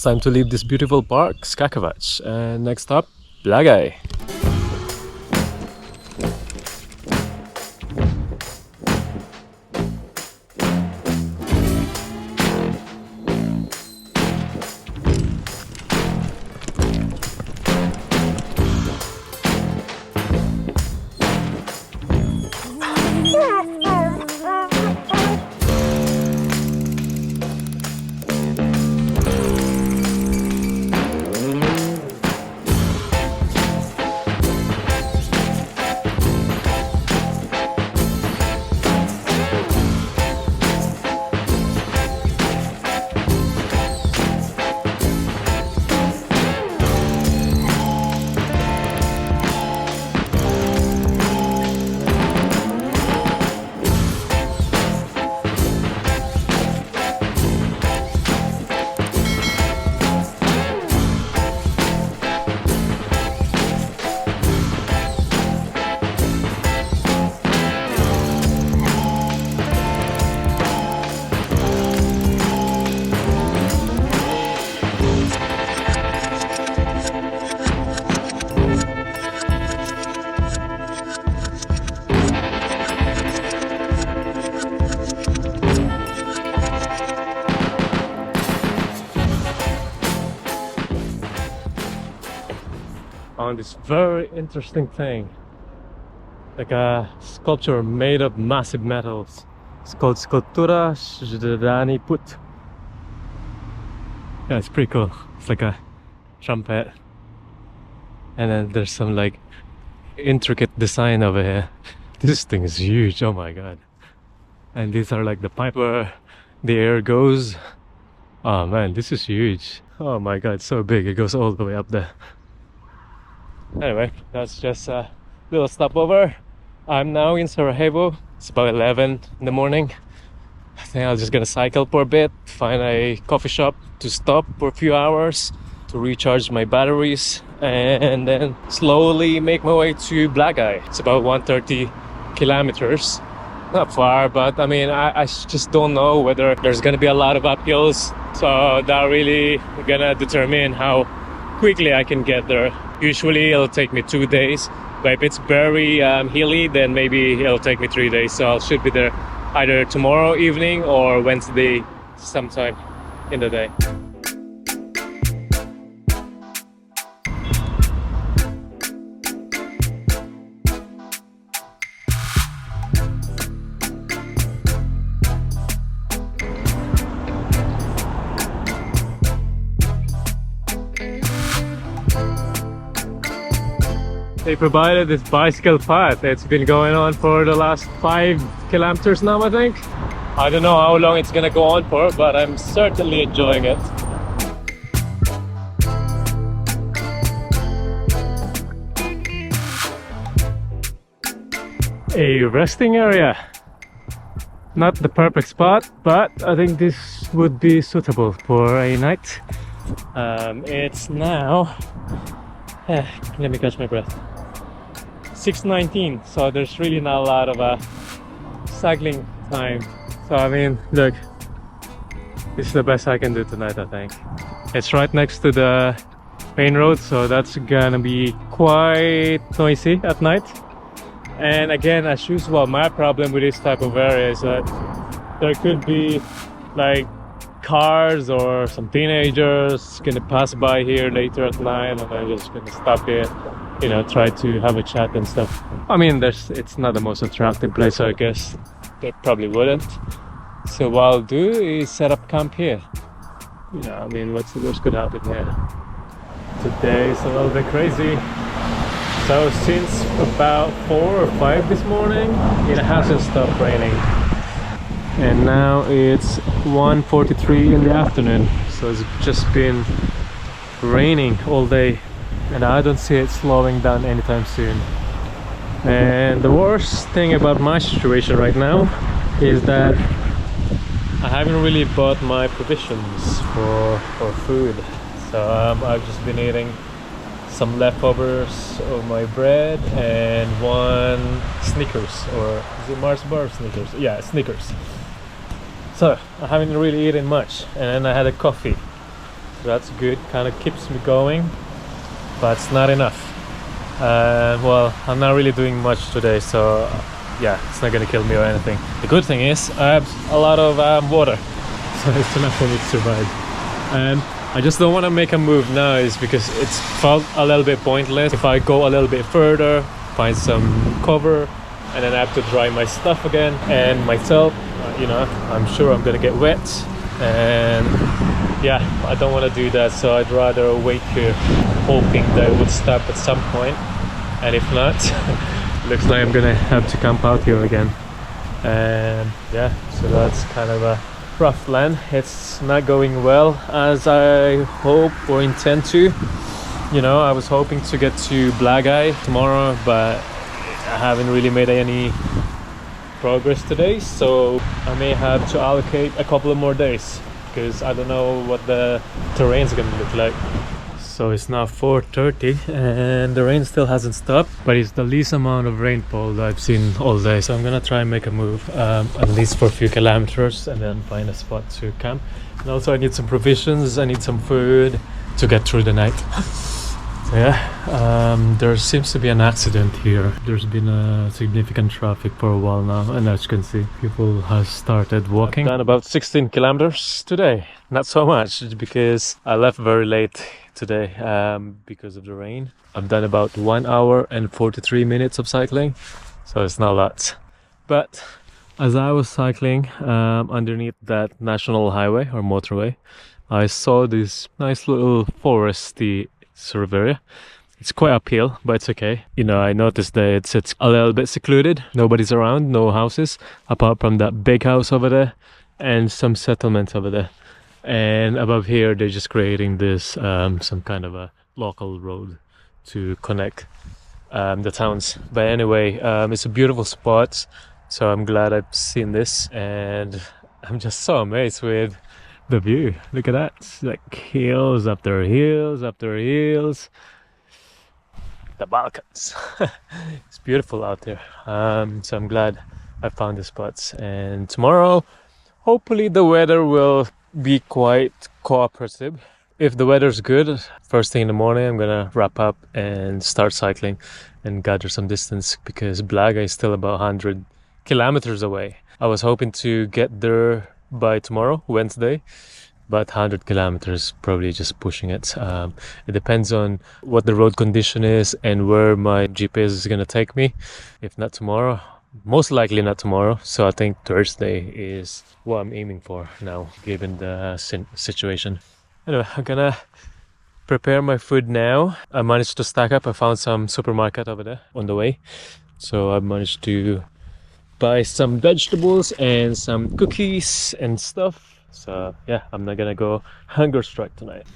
it's time to leave this beautiful park, Skakavac, and next stop, Blagaj. On this very interesting thing, like a sculpture made of massive metals. It's called Sculptura Żdani Put. Yeah, it's pretty cool. It's like a trumpet, and then there's some like intricate design over here. This thing is huge, oh my god. And these are like the pipe where the air goes. Oh man, this is huge. Oh my god, it's so big, it goes all the way up there. Anyway, that's just a little stopover. I'm now in Sarajevo. It's about 11 in the morning. I think I'm just gonna cycle for a bit, find a coffee shop to stop for a few hours to recharge my batteries, and then slowly make my way to Blagaj. It's about 130 kilometers. Not far, but I mean, I just don't know whether there's gonna be a lot of uphills, so that really gonna determine how quickly I can get there. Usually it'll take me 2 days, but if it's very hilly, then maybe it'll take me 3 days. So I should be there either tomorrow evening or Wednesday sometime in the day. They provided this bicycle path. It's been going on for the last 5 kilometers now, I think. I don't know how long it's gonna go on for, but I'm certainly enjoying it. A resting area. Not the perfect spot, but I think this would be suitable for a night. It's now... let me catch my breath. 6:19, so there's really not a lot of cycling time. So I mean, look, this is the best I can do tonight, I think. It's right next to the main road, so that's gonna be quite noisy at night. And again, as usual, my problem with this type of area is that there could be like cars or some teenagers gonna pass by here later at night, and I'm just gonna stop here, you know, try to have a chat and stuff. I mean, it's not the most attractive place, so I guess they probably wouldn't. So what I'll do is set up camp here. You know, I mean, what's could happen here? Today is a little bit crazy. So since about 4 or 5 this morning, it hasn't stopped raining. And now it's 1:43 in the afternoon, so it's just been raining all day, and I don't see it slowing down anytime soon. And the worst thing about my situation right now is that I haven't really bought my provisions for food. So I've just been eating some leftovers of my bread and 1 Snickers, or is it Mars bar or Snickers? Yeah, Snickers. So I haven't really eaten much, and then I had a coffee. That's good, kind of keeps me going, but it's not enough. Well, I'm not really doing much today, so yeah, it's not gonna kill me or anything. The good thing is I have a lot of water, so it's enough for me to survive. I just don't want to make a move now, is because it's felt a little bit pointless. If I go a little bit further, find some cover, and then I have to dry my stuff again and myself, you know, I'm sure I'm gonna get wet, and yeah, I don't want to do that. So I'd rather wait here, hoping that it would stop at some point, and if not, looks like I'm gonna have to camp out here again. And yeah, so that's kind of a rough plan. It's not going well as I hope or intend to. You know, I was hoping to get to Blagaj tomorrow, but I haven't really made any progress today, so I may have to allocate a couple of more days, because I don't know what the terrain's gonna look like. So it's now 4:30 and the rain still hasn't stopped, but it's the least amount of rainfall that I've seen all day. So I'm gonna try and make a move, at least for a few kilometers, and then find a spot to camp. And also I need some provisions, I need some food to get through the night. So yeah, there seems to be an accident here. There's been a significant traffic for a while now, and as you can see, people have started walking. I've done about 16 kilometers today. Not so much, because I left very late today because of the rain. I've done about 1 hour and 43 minutes of cycling, so it's not a lot. But as I was cycling underneath that national highway or motorway, I saw this nice little foresty sort of area. It's quite uphill, but it's okay. You know, I noticed that it's a little bit secluded. Nobody's around, no houses, apart from that big house over there and some settlements over there. And above here, they're just creating this some kind of a local road to connect the towns. But anyway, it's a beautiful spot, so I'm glad I've seen this, and I'm just so amazed with the view. Look at that. It's like hills after hills after hills. The Balkans. It's beautiful out there. So I'm glad I found the spots. And tomorrow, hopefully the weather will be quite cooperative. If the weather's good, first thing in the morning, I'm gonna wrap up and start cycling and gather some distance, because Blagaj is still about 100 kilometers away. I was hoping to get there by tomorrow, Wednesday, but 100 kilometers, probably just pushing it. It depends on what the road condition is and where my GPS is gonna take me. If not tomorrow, most likely not tomorrow, so I think Thursday is what I'm aiming for now, given the situation. Anyway, I'm gonna prepare my food now. I managed to stack up. I found some supermarket over there on the way, so I managed to buy some vegetables and some cookies and stuff. So yeah, I'm not gonna go hunger strike tonight.